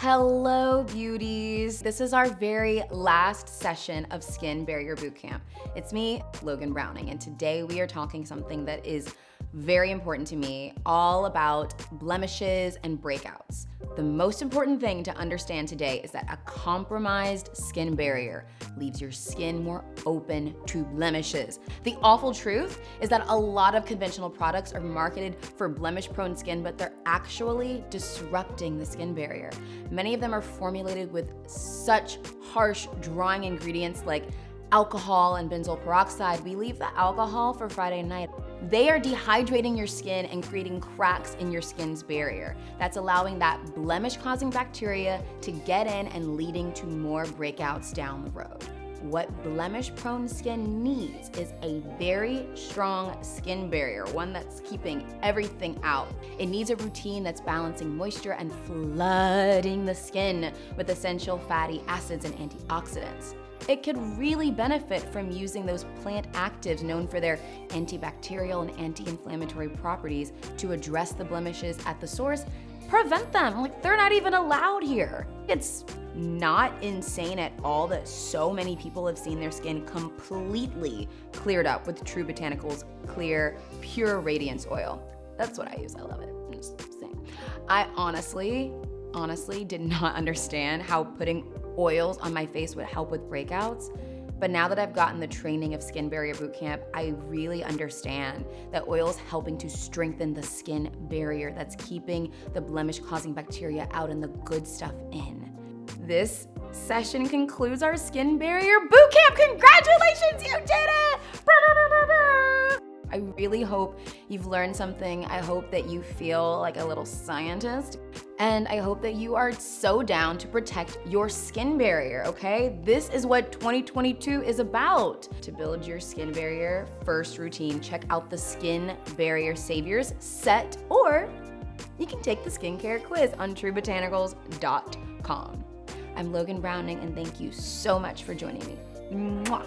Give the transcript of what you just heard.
Hello, beauties. This is our very last session of Skin Barrier Bootcamp. It's me, Logan Browning, and today we are talking something that is very important to me, all about blemishes and breakouts. The most important thing to understand today is that a compromised skin barrier leaves your skin more open to blemishes. The awful truth is that a lot of conventional products are marketed for blemish-prone skin, but they're actually disrupting the skin barrier. Many of them are formulated with such harsh drawing ingredients like alcohol and benzoyl peroxide. We leave the alcohol for Friday night. They are dehydrating your skin and creating cracks in your skin's barrier. That's allowing that blemish-causing bacteria to get in and leading to more breakouts down the road. What blemish-prone skin needs is a very strong skin barrier, one that's keeping everything out. It needs a routine that's balancing moisture and flooding the skin with essential fatty acids and antioxidants. It could really benefit from using those plant actives known for their antibacterial and anti-inflammatory properties to address the blemishes at the source, prevent them. Like, they're not even allowed here. It's not insane at all that so many people have seen their skin completely cleared up with True Botanicals clear, pure radiance oil. That's what I use. I love it. I'm just saying. I honestly did not understand how putting oils on my face would help with breakouts. But now that I've gotten the training of Skin Barrier Bootcamp, I really understand that oil's helping to strengthen the skin barrier that's keeping the blemish-causing bacteria out and the good stuff in. This session concludes our Skin Barrier Bootcamp. Congratulations, you did it! I really hope you've learned something. I hope that you feel like a little scientist. And I hope that you are so down to protect your skin barrier, okay? This is what 2022 is about. To build your skin barrier first routine, check out the Skin Barrier Saviors set, or you can take the skincare quiz on truebotanicals.com. I'm Logan Browning, and thank you so much for joining me. Mwah.